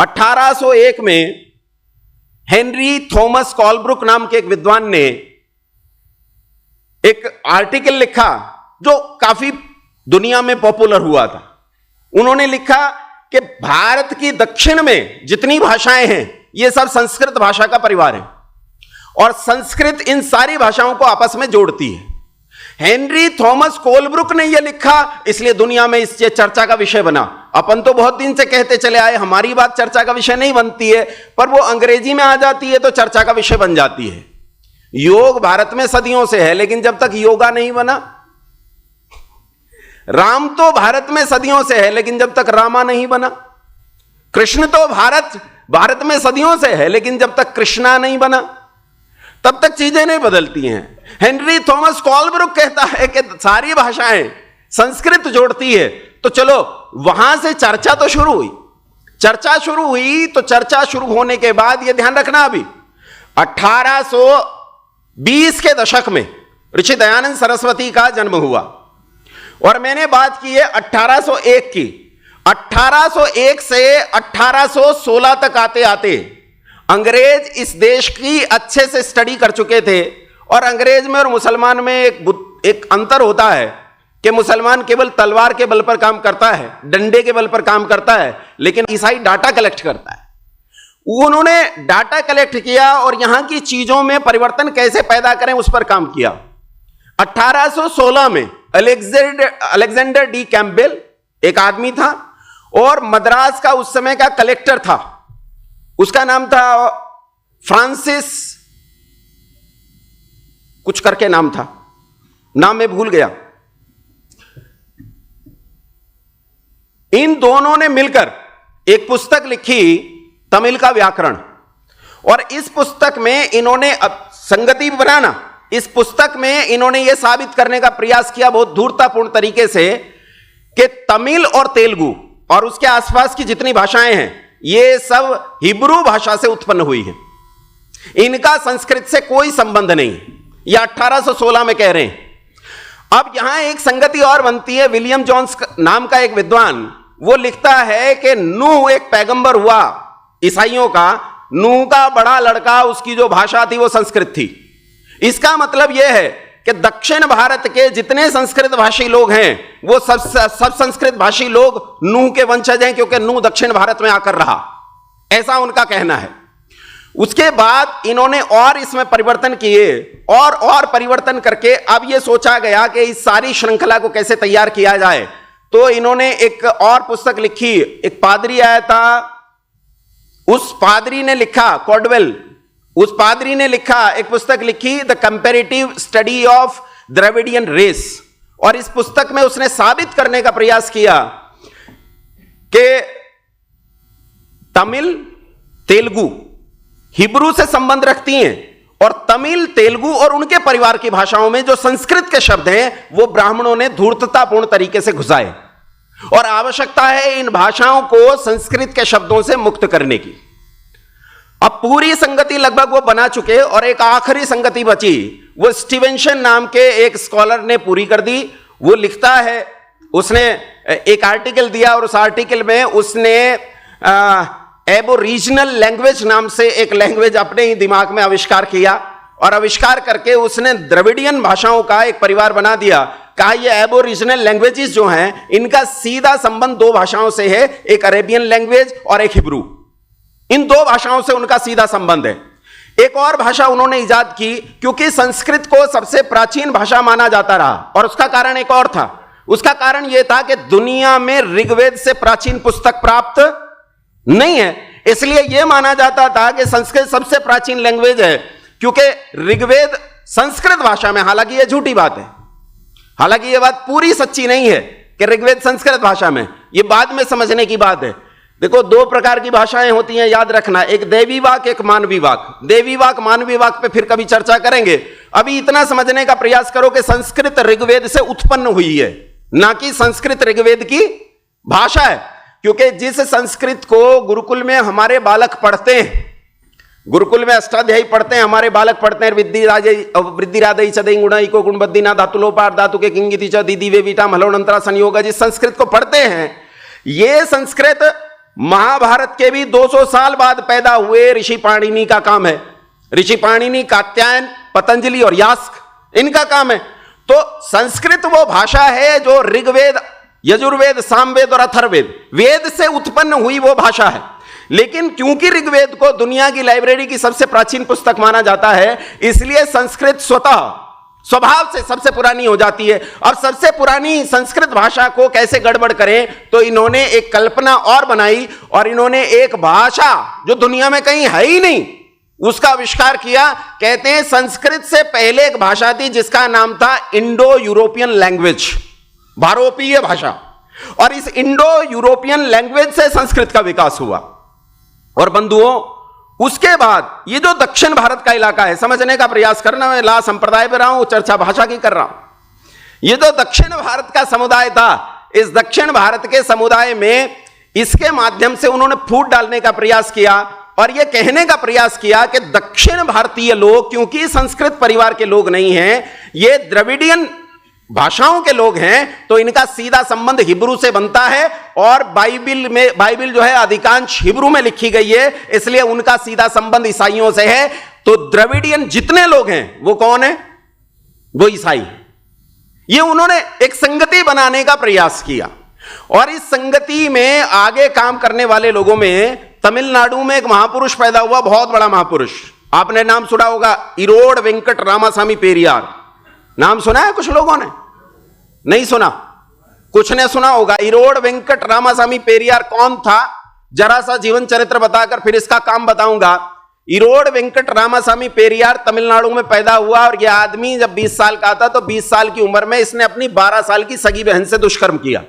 1801 में Henry Thomas Colebrook नाम के एक विद्वान ने एक आर्टिकल लिखा जो काफी दुनिया में पॉपुलर हुआ था। उन्होंने लिखा कि भारत की दक्षिण में जितनी भाषाएं हैं ये सब संस्कृत भाषा का परिवार है और संस्कृत इन सारी भाषाओं को आपस में जोड़ती है। हेनरी थॉमस कोलब्रुक ने यह लिखा, इसलिए दुनिया में इस चर्चा का विषय बना। अपन तो बहुत दिन से कहते चले आए हमारी बात चर्चा का विषय नहीं बनती है, पर वो अंग्रेजी में आ जाती है तो चर्चा का विषय बन जाती है। योग भारत में सदियों से है, लेकिन जब तक योगा नहीं बना, राम तो भारत में सदियों से है, लेकिन जब तक रामा नहीं बना, कृष्ण तो भारत में सदियों से है, लेकिन जब तक कृष्णा नहीं बना, तब तक चीजें नहीं बदलती हैं। हेनरी थॉमस कोलब्रुक कहता है कि सारी भाषाएं संस्कृत जोड़ती है। तो चलो वहां से चर्चा तो शुरू हुई। चर्चा शुरू होने के बाद यह ध्यान रखना, अभी 1820 के दशक में ऋषि दयानंद सरस्वती का जन्म हुआ और मैंने बात की है 1801 की। 1801 से 1816 तक आते आते अंग्रेज इस देश की अच्छे से स्टडी कर चुके थे। और अंग्रेज में और मुसलमान में एक अंतर होता है कि मुसलमान केवल तलवार के बल पर काम करता है, डंडे के बल पर काम करता है, लेकिन ईसाई डाटा कलेक्ट करता है। उन्होंने डाटा कलेक्ट किया और यहां की चीजों में परिवर्तन कैसे पैदा करें उस पर काम किया। 1816 में अलेक्जेंडर डी कैंपबेल एक आदमी था और मद्रास का उस समय का कलेक्टर था, उसका नाम था फ्रांसिस कुछ करके नाम था, नाम मैं भूल गया। इन दोनों ने मिलकर एक पुस्तक लिखी तमिल का व्याकरण, और इस पुस्तक में इन्होंने संगति बनाना, इस पुस्तक में इन्होंने यह साबित करने का प्रयास किया बहुत धूर्तापूर्ण तरीके से कि तमिल और तेलुगु और उसके आसपास की जितनी भाषाएं हैं ये सब हिब्रू भाषा से उत्पन्न हुई है, इनका संस्कृत से कोई संबंध नहीं। यह 1816 में कह रहे हैं। अब यहां एक संगति और बनती है। विलियम जोन्स नाम का एक विद्वान वो लिखता है कि नूह एक पैगंबर हुआ ईसाइयों का, नूह का बड़ा लड़का, उसकी जो भाषा थी वो संस्कृत थी। इसका मतलब यह है कि दक्षिण भारत के जितने संस्कृत भाषी लोग हैं वो सब संस्कृत भाषी लोग नूह के वंशज हैं, क्योंकि नूह दक्षिण भारत में आकर रहा, ऐसा उनका कहना है। उसके बाद इन्होंने और इसमें परिवर्तन किए और परिवर्तन करके अब यह सोचा गया कि इस सारी श्रृंखला को कैसे तैयार किया जाए। तो इन्होंने एक और पुस्तक लिखी। एक पादरी आया था, उस पादरी ने लिखा, कॉडवेल, उस पादरी ने लिखा एक पुस्तक लिखी, the comparative study of Dravidian race. और इस पुस्तक में उसने साबित करने का प्रयास किया कि तमिल तेलुगु हिब्रू से संबंध रखती हैं और तमिल तेलुगु और उनके परिवार की भाषाओं में जो संस्कृत के शब्द हैं वो ब्राह्मणों ने धूर्ततापूर्ण तरीके से घुसाए और आवश्यकता है इन भाषाओं को संस्कृत के शब्दों से मुक्त करने की। अब पूरी संगति लगभग वो बना चुके और एक आखिरी संगति बची, वो स्टीवेंसन नाम के एक स्कॉलर ने पूरी कर दी। वो लिखता है, उसने एक आर्टिकल दिया और उस आर्टिकल में उसने एबोरिजिनल लैंग्वेज नाम से एक लैंग्वेज अपने ही दिमाग में आविष्कार किया और आविष्कार करके उसने द्रविडियन भाषाओं का एक परिवार बना दिया। कहा ये एबोरिजिनल लैंग्वेजेस जो हैं इनका सीधा संबंध दो भाषाओं से है, एक अरेबियन लैंग्वेज और एक हिब्रू। इन दो भाषाओं से उनका सीधा संबंध है। एक और भाषा उन्होंने इजाद की क्योंकि संस्कृत को सबसे प्राचीन भाषा माना जाता रहा और उसका कारण एक और था। उसका कारण यह था कि दुनिया में ऋग्वेद से प्राचीन पुस्तक प्राप्त नहीं है, इसलिए यह माना जाता था कि संस्कृत सबसे प्राचीन लैंग्वेज है क्योंकि ऋग्वेद संस्कृत भाषा में, हालांकि यह झूठी बात है, हालांकि यह बात पूरी सच्ची नहीं है कि ऋग्वेद संस्कृत भाषा में, यह बाद में समझने की बात है। देखो दो प्रकार की भाषाएं होती हैं, याद रखना, एक देवी वाक, एक मानवी वाक। देवी वाक मानवी वाक पे फिर कभी चर्चा करेंगे। अभी इतना समझने का प्रयास करो कि संस्कृत ऋग्वेद से उत्पन्न हुई है, ना कि संस्कृत ऋग्वेद की भाषा है। क्योंकि जिस संस्कृत को गुरुकुल में हमारे बालक पढ़ते हैं, गुरुकुल में अष्टाध्यायी पढ़ते हैं, हमारे बालक पढ़ते हैं, वृद्धि राधई चदई गुणाई को गुणबद्धी ना धातुलोपार धातु के किंगिति च दीदी वे वीटा मलोनंतरा संयोग, जिस संस्कृत को पढ़ते हैं ये संस्कृत महाभारत के भी 200 साल बाद पैदा हुए ऋषि पाणिनि का काम है। ऋषि पाणिनि, कात्यायन, पतंजलि और यास्क, इनका काम है। तो संस्कृत वो भाषा है जो ऋग्वेद, यजुर्वेद, सामवेद और अथर्ववेद, वेद से उत्पन्न हुई वो भाषा है। लेकिन क्योंकि ऋग्वेद को दुनिया की लाइब्रेरी की सबसे प्राचीन पुस्तक माना जाता है, इसलिए संस्कृत स्वतः स्वभाव से सबसे पुरानी हो जाती है। अब सबसे पुरानी संस्कृत भाषा को कैसे गड़बड़ करें, तो इन्होंने एक कल्पना और बनाई और इन्होंने एक भाषा जो दुनिया में कहीं है ही नहीं उसका आविष्कार किया। कहते हैं संस्कृत से पहले एक भाषा थी जिसका नाम था इंडो यूरोपियन लैंग्वेज, भारोपीय भाषा, और इस इंडो यूरोपियन लैंग्वेज से संस्कृत का विकास हुआ। और बंधुओं, उसके बाद ये जो दक्षिण भारत का इलाका है, समझने का प्रयास करना, मैं ला संप्रदाय पे रहा हूं, चर्चा भाषा की कर रहा हूं। ये जो दक्षिण भारत का समुदाय था, इस दक्षिण भारत के समुदाय में इसके माध्यम से उन्होंने फूट डालने का प्रयास किया और यह कहने का प्रयास किया कि दक्षिण भारतीय लोग क्योंकि संस्कृत परिवार के लोग नहीं हैं, ये द्रविडियन भाषाओं के लोग हैं, तो इनका सीधा संबंध हिब्रू से बनता है। और बाइबिल जो है अधिकांश हिब्रू में लिखी गई है, इसलिए उनका सीधा संबंध ईसाइयों से है। तो द्रविडियन जितने लोग हैं वो कौन है? वो ईसाई। ये उन्होंने एक संगति बनाने का प्रयास किया और इस संगति में आगे काम करने वाले लोगों में तमिलनाडु में एक महापुरुष पैदा हुआ, बहुत बड़ा महापुरुष। आपने नाम सुना होगा, इरोड वेंकट रामासामी पेरियार। नाम सुना है कुछ लोगों ने? नहीं सुना? कुछ ने सुना होगा। इरोड वेंकट रामासामी पेरियार कौन था? जरा सा जीवन चरित्र बताकर फिर इसका काम बताऊंगा। इरोड वेंकट रामासामी पेरियार तमिलनाडु में पैदा हुआ और यह आदमी जब 20 साल का था तो 20 साल की उम्र में इसने अपनी 12 साल की सगी बहन से दुष्कर्म किया,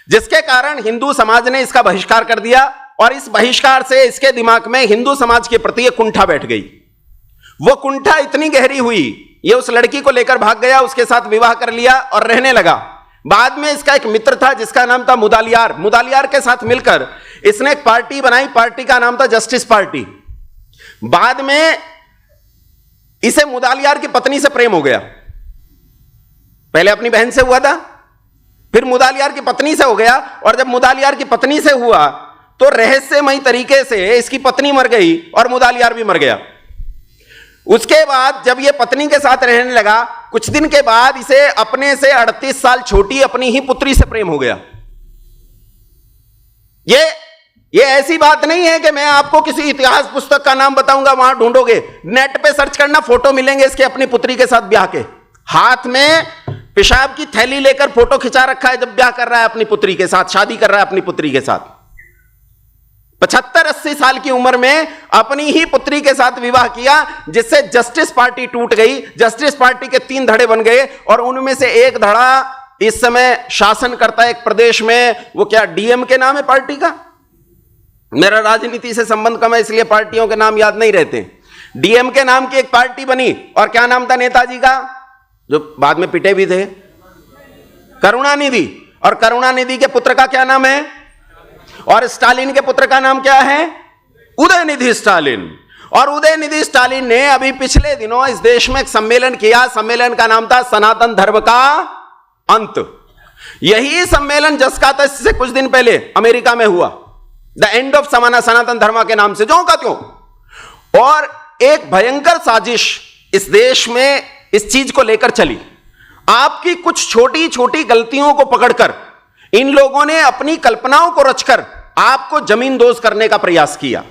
जिसके कारण हिंदू समाज ने इसका बहिष्कार कर दिया और इस बहिष्कार से इसके दिमाग में हिंदू समाज के प्रति एक कुंठा बैठ गई। वो कुंठा इतनी गहरी हुई, ये उस लड़की को लेकर भाग गया, उसके साथ विवाह कर लिया और रहने लगा। बाद में इसका एक मित्र था जिसका नाम था मुदालियार। मुदालियार के साथ मिलकर इसने एक पार्टी बनाई, पार्टी का नाम था जस्टिस पार्टी। बाद में इसे मुदालियार की पत्नी से प्रेम हो गया। पहले अपनी बहन से हुआ था, फिर मुदालियार की पत्नी से हो गया, और जब मुदालियार की पत्नी से हुआ तो रहस्यमयी तरीके से इसकी पत्नी मर गई और मुदालियार भी मर गया। उसके बाद जब ये पत्नी के साथ रहने लगा, कुछ दिन के बाद इसे अपने से 38 साल छोटी अपनी ही पुत्री से प्रेम हो गया। ये ऐसी बात नहीं है कि मैं आपको किसी इतिहास पुस्तक का नाम बताऊंगा, वहां ढूंढोगे, नेट पे सर्च करना, फोटो मिलेंगे इसके अपनी पुत्री के साथ ब्याह के। हाथ में पेशाब की थैली लेकर फोटो खिंचा रखा है जब ब्याह कर रहा है अपनी पुत्री के साथ, शादी कर रहा है अपनी पुत्री के साथ। 75-80 साल की उम्र में अपनी ही पुत्री के साथ विवाह किया, जिससे जस्टिस पार्टी टूट गई। जस्टिस पार्टी के 3 धड़े बन गए और उनमें से एक धड़ा इस समय शासन करता है एक प्रदेश में, वो क्या डीएम के नाम है पार्टी का? मेरा राजनीति से संबंध कम है इसलिए पार्टियों के नाम याद नहीं रहते। डीएम के नाम की एक पार्टी बनी, और क्या नाम था नेताजी का, जो बाद में पिटे भी थे? करुणानिधि। और करुणानिधि के पुत्र का क्या नाम है? और स्टालिन के पुत्र का नाम क्या है? उदयनिधि स्टालिन। और उदयनिधि स्टालिन ने अभी पिछले दिनों इस देश में एक सम्मेलन किया। सम्मेलन का नाम था सनातन धर्म का अंत। यही सम्मेलन जिसका था इससे कुछ दिन पहले अमेरिका में हुआ, द एंड ऑफ सनातन धर्म के नाम से, जो का त्यों। और एक भयंकर साजिश इस देश में इस चीज को लेकर चली। आपकी कुछ छोटी छोटी गलतियों को पकड़कर इन लोगों ने अपनी कल्पनाओं को रचकर आपको जमीनदोज करने का प्रयास किया।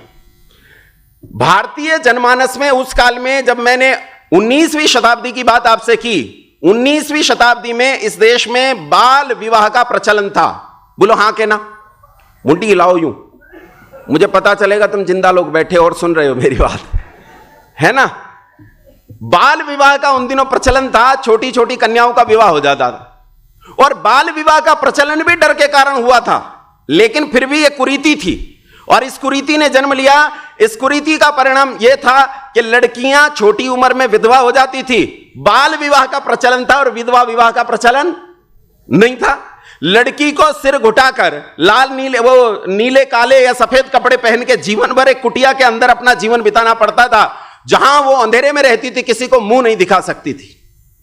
भारतीय जनमानस में उस काल में जब मैंने 19वीं शताब्दी की बात आपसे की, 19वीं शताब्दी में इस देश में बाल विवाह का प्रचलन था। बोलो हां के ना? मुंडी हिलाओ यूं, मुझे पता चलेगा तुम जिंदा लोग बैठे और सुन रहे हो मेरी बात, है ना? बाल विवाह का उन दिनों प्रचलन था, छोटी छोटी कन्याओं का विवाह हो जाता था। और बाल विवाह का प्रचलन भी डर के कारण हुआ था, लेकिन फिर भी एक कुरीति थी और इस कुरीति ने जन्म लिया। इस कुरीति का परिणाम यह था कि लड़कियां छोटी उम्र में विधवा हो जाती थी। बाल विवाह का प्रचलन था और विधवा विवाह का प्रचलन नहीं था। लड़की को सिर घुटाकर लाल नीले, वो नीले काले या सफेद कपड़े पहन के जीवन भर एक कुटिया के अंदर अपना जीवन बिताना पड़ता था, जहां वो अंधेरे में रहती थी, किसी को मुंह नहीं दिखा सकती थी।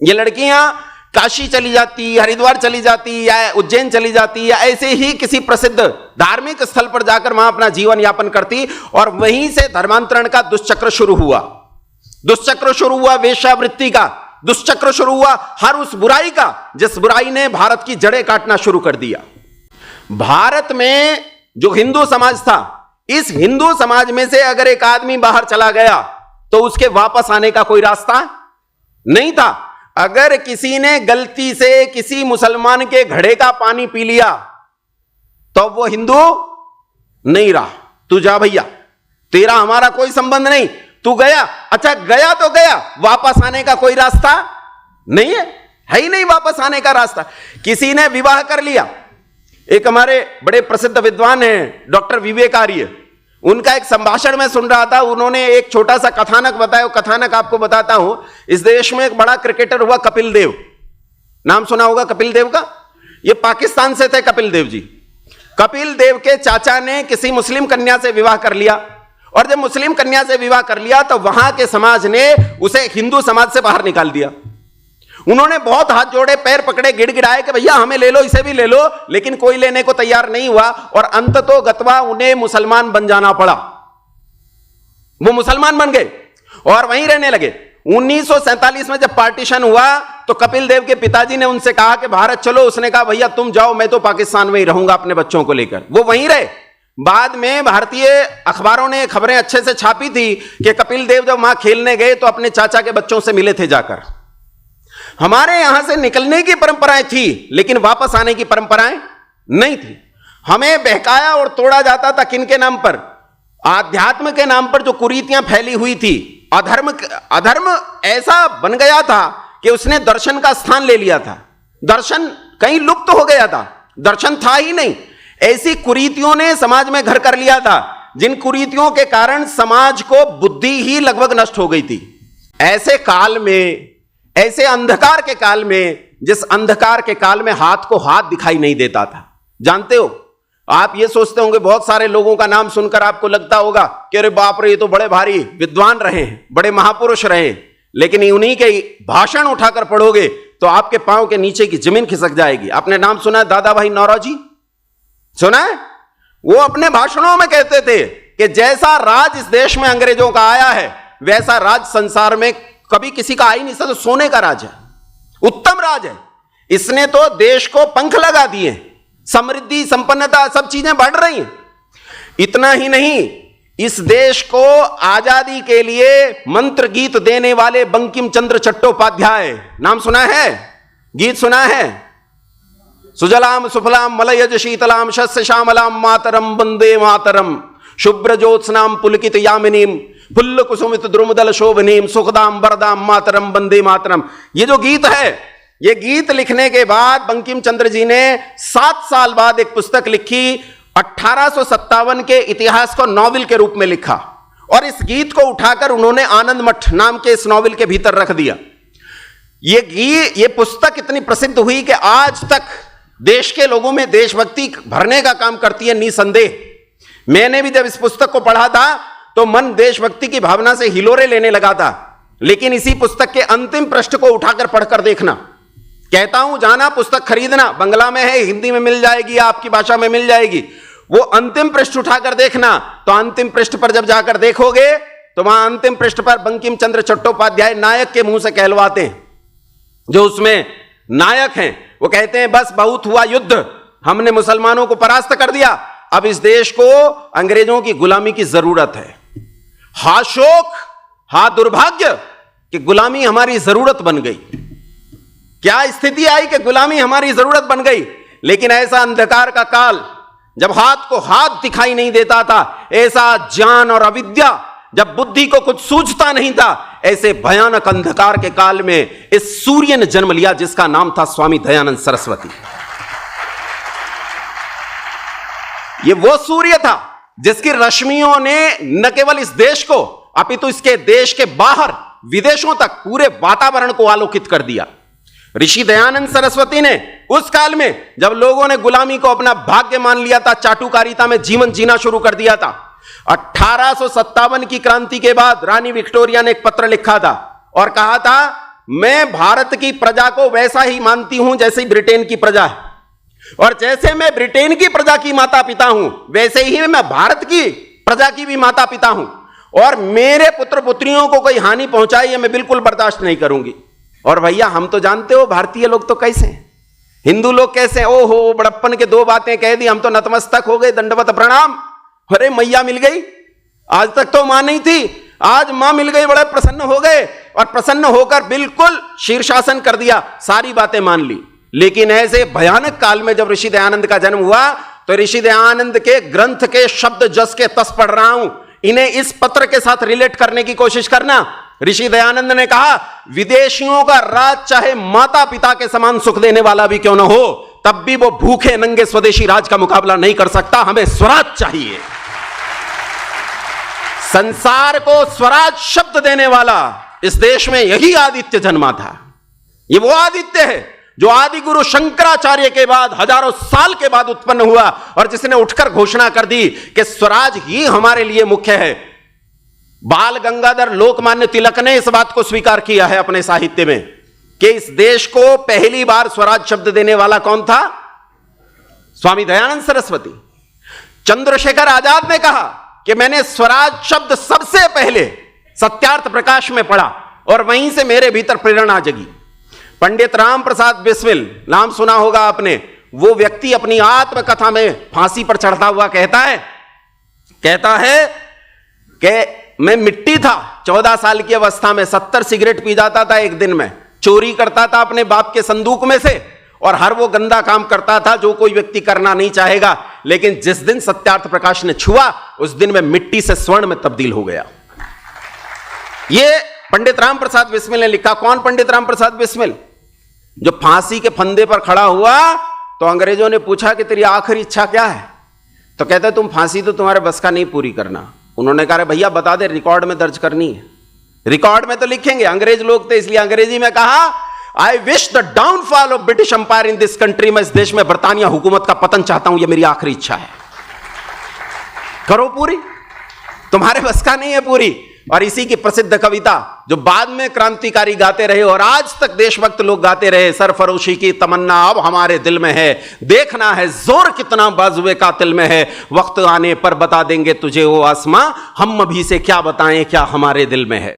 ये लड़कियां काशी चली जाती, हरिद्वार चली जाती, या उज्जैन चली जाती, या ऐसे ही किसी प्रसिद्ध धार्मिक स्थल पर जाकर वहां अपना जीवन यापन करती, और वहीं से धर्मांतरण का दुष्चक्र शुरू हुआ। दुष्चक्र शुरू हुआ वेश्यावृत्ति का, दुष्चक्र शुरू हुआ हर उस बुराई का जिस बुराई ने भारत की जड़ें काटना शुरू कर दिया। भारत में जो हिंदू समाज था, इस हिंदू समाज में से अगर एक आदमी बाहर चला गया तो उसके वापस आने का कोई रास्ता नहीं था। अगर किसी ने गलती से किसी मुसलमान के घड़े का पानी पी लिया तो वो हिंदू नहीं रहा। तू जा भैया, तेरा हमारा कोई संबंध नहीं, तू गया, अच्छा गया तो गया, वापस आने का कोई रास्ता नहीं है ही नहीं वापस आने का रास्ता। किसी ने विवाह कर लिया, एक हमारे बड़े प्रसिद्ध विद्वान हैं डॉक्टर विवेक आर्य, उनका एक संभाषण में सुन रहा था, उन्होंने एक छोटा सा कथानक बताया। कथानक आपको बताता हूं। इस देश में एक बड़ा क्रिकेटर हुआ कपिल देव, नाम सुना होगा कपिल देव का। ये पाकिस्तान से थे कपिल देव जी। कपिल देव के चाचा ने किसी मुस्लिम कन्या से विवाह कर लिया, और जब मुस्लिम कन्या से विवाह कर लिया तो वहां के समाज ने उसे हिंदू समाज से बाहर निकाल दिया। उन्होंने बहुत हाथ जोड़े, पैर पकड़े, गिड़गिड़ाए कि भैया हमें ले लो, इसे भी ले लो, लेकिन कोई लेने को तैयार नहीं हुआ, और अंततोगत्वा उन्हें मुसलमान बन जाना पड़ा। वो मुसलमान बन गए और वहीं रहने लगे। 1947 में जब पार्टीशन हुआ तो कपिल देव के पिताजी ने उनसे कहा कि भारत चलो। उसने कहा भैया तुम जाओ, मैं तो पाकिस्तान में ही रहूंगा अपने बच्चों को लेकर। वो वहीं रहे। बाद में भारतीय अखबारों ने खबरें अच्छे से छापी थी कि कपिल देव जब वहां खेलने गए तो अपने चाचा के बच्चों से मिले थे जाकर। हमारे यहां से निकलने की परंपराएं थी, लेकिन वापस आने की परंपराएं नहीं थी। हमें बहकाया और तोड़ा जाता था किनके नाम पर? आध्यात्म के नाम पर जो कुरीतियां फैली हुई थी। अधर्म ऐसा बन गया था कि उसने दर्शन का स्थान ले लिया था। दर्शन कहीं लुप्त हो गया था, दर्शन था ही नहीं। ऐसी कुरीतियों ने समाज में घर कर लिया था, जिन कुरीतियों के कारण समाज को बुद्धि ही लगभग नष्ट हो गई थी। ऐसे काल में, ऐसे अंधकार के काल में, जिस अंधकार के काल में हाथ को हाथ दिखाई नहीं देता था। जानते हो, आप ये सोचते होंगे, बहुत सारे लोगों का नाम सुनकर आपको लगता होगा कि अरे बाप रे ये तो बड़े भारी विद्वान रहे हैं, बड़े महापुरुष रहे हैं, लेकिन उन्हीं के भाषण उठाकर पढ़ोगे तो आपके पांव के नीचे की जमीन खिसक जाएगी। आपने नाम सुना है दादा भाई नौरोजी? सुना है? वो अपने भाषणों में कहते थे कि जैसा राज इस देश में अंग्रेजों का आया है, वैसा राज संसार में कभी किसी का आ ही नहीं सकता। सोने का राज है, उत्तम राज है। इसने तो देश को पंख लगा दिए, समृद्धि, संपन्नता, सब चीजें बढ़ रही हैं। इतना ही नहीं, इस देश को आजादी के लिए मंत्र गीत देने वाले बंकिम चंद्र चट्टोपाध्याय, नाम सुना है? गीत सुना है? सुजलाम सुफलाम मलयज शीतलाम शस्य श्यामलाम मातरम वंदे मातरम शुभ्र ज्योत्स्नाम पुलकित यामिनीम फुल्ल कुसुमित द्रुमदल शोभनीम सुखदाम वरदाम मातरम वंदे मातरम। ये जो गीत है, ये गीत लिखने के बाद बंकिम चंद्र जी ने 7 साल बाद एक पुस्तक लिखी। 1857 के इतिहास को नॉवेल के रूप में लिखा, और इस गीत को उठाकर उन्होंने आनंद मठ नाम के इस नॉवेल के भीतर रख दिया। ये पुस्तक इतनी प्रसिद्ध हुई कि आज तक देश के लोगों में देशभक्ति भरने का काम करती है, निसंदेह। मैंने भी जब इस पुस्तक को पढ़ा था तो मन देशभक्ति की भावना से हिलोरे लेने लगा था। लेकिन इसी पुस्तक के अंतिम पृष्ठ को उठाकर पढ़कर देखना, कहता हूं जाना पुस्तक खरीदना, बंगला में है, हिंदी में मिल जाएगी, आपकी भाषा में मिल जाएगी। वो अंतिम पृष्ठ उठाकर देखना, तो अंतिम पृष्ठ पर जब जाकर देखोगे तो वहां अंतिम पृष्ठ पर बंकिम चंद्र चट्टोपाध्याय नायक के मुंह से कहलवाते हैं। जो उसमें नायक हैं वो कहते हैं बस बहुत हुआ युद्ध, हमने मुसलमानों को परास्त कर दिया, अब इस देश को अंग्रेजों की गुलामी की जरूरत है। हा शोक, हा दुर्भाग्य कि गुलामी हमारी जरूरत बन गई। क्या स्थिति आई कि गुलामी हमारी जरूरत बन गई। लेकिन ऐसा अंधकार का काल, जब हाथ को हाथ दिखाई नहीं देता था, ऐसा ज्ञान और अविद्या, जब बुद्धि को कुछ सूझता नहीं था, ऐसे भयानक अंधकार के काल में इस सूर्य ने जन्म लिया जिसका नाम था स्वामी दयानंद सरस्वती। ये वो सूर्य था जिसकी रश्मियों ने न केवल इस देश को अपितु इसके देश के बाहर विदेशों तक पूरे वातावरण को आलोकित कर दिया। ऋषि दयानंद सरस्वती ने उस काल में जब लोगों ने गुलामी को अपना भाग्य मान लिया था, चाटुकारिता में जीवन जीना शुरू कर दिया था। 1857 की क्रांति के बाद रानी विक्टोरिया ने एक पत्र लिखा था और कहा था मैं भारत की प्रजा को वैसा ही मानती हूं जैसे ब्रिटेन की प्रजा है, और जैसे मैं ब्रिटेन की प्रजा की माता पिता हूं वैसे ही मैं भारत की प्रजा की भी माता पिता हूं, और मेरे पुत्र पुत्रियों को कोई हानि पहुंचाई है मैं बिल्कुल बर्दाश्त नहीं करूंगी। और भैया हम तो जानते हो भारतीय लोग तो कैसे हैं, हिंदू लोग कैसे हैं, ओहो बड़प्पन के दो बातें कह दी हम तो नतमस्तक हो गए, दंडवत प्रणाम, अरे मैया मिल गई, आज तक तो मां नहीं थी, आज मां मिल गई, बड़े प्रसन्न हो गए, और प्रसन्न होकर बिल्कुल शीर्षासन कर दिया, सारी बातें मान ली। लेकिन ऐसे भयानक काल में जब ऋषि दयानंद का जन्म हुआ तो ऋषि दयानंद के ग्रंथ के शब्द जस के तस पढ़ रहा हूं, इन्हें इस पत्र के साथ रिलेट करने की कोशिश करना। ऋषि दयानंद ने कहा विदेशियों का राज चाहे माता पिता के समान सुख देने वाला भी क्यों ना हो, तब भी वो भूखे नंगे स्वदेशी राज का मुकाबला नहीं कर सकता, हमें स्वराज चाहिए। संसार को स्वराज शब्द देने वाला इस देश में यही आदित्य जन्मा था। ये वो आदित्य है जो आदि गुरु शंकराचार्य के बाद हजारों साल के बाद उत्पन्न हुआ, और जिसने उठकर घोषणा कर दी कि स्वराज ही हमारे लिए मुख्य है। बाल गंगाधर लोकमान्य तिलक ने इस बात को स्वीकार किया है अपने साहित्य में कि इस देश को पहली बार स्वराज शब्द देने वाला कौन था, स्वामी दयानंद सरस्वती। चंद्रशेखर आजाद ने कहा कि मैंने स्वराज शब्द सबसे पहले सत्यार्थ प्रकाश में पढ़ा और वहीं से मेरे भीतर प्रेरणा जगी। पंडित राम प्रसाद बिस्मिल, नाम सुना होगा आपने, वो व्यक्ति अपनी आत्मकथा में फांसी पर चढ़ता हुआ कहता है कि मैं मिट्टी था, 14 साल की अवस्था में 70 सिगरेट पी जाता था एक दिन में, चोरी करता था अपने बाप के संदूक में से, और हर वो गंदा काम करता था जो कोई व्यक्ति करना नहीं चाहेगा। लेकिन जिस दिन सत्यार्थ प्रकाश ने छुआ उस दिन मैं मिट्टी से स्वर्ण में तब्दील हो गया। ये पंडित राम प्रसाद बिस्मिल ने लिखा। कौन पंडित राम प्रसाद बिस्मिल? जो फांसी के फंदे पर खड़ा हुआ तो अंग्रेजों ने पूछा कि तेरी आखिरी इच्छा क्या है, तो कहते तुम फांसी तो तुम्हारे बस का नहीं पूरी करना। उन्होंने कहा भैया बता दे, रिकॉर्ड में दर्ज करनी है। रिकॉर्ड में तो लिखेंगे, अंग्रेज लोग थे इसलिए अंग्रेजी में कहा I wish the downfall of British empire in this country. मैं इस देश में बरतानिया हुकूमत का पतन चाहता हूं, यह मेरी आखिरी इच्छा है। करो पूरी, तुम्हारे बस का नहीं है पूरी। और इसी की प्रसिद्ध कविता जो बाद में क्रांतिकारी गाते रहे और आज तक देशभक्त लोग गाते रहे, सरफरोशी की तमन्ना अब हमारे दिल में है, देखना है जोर कितना बाजुए कातिल में है, वक्त आने पर बता देंगे तुझे वो आसमां, हम अभी से क्या बताएं क्या हमारे दिल में है।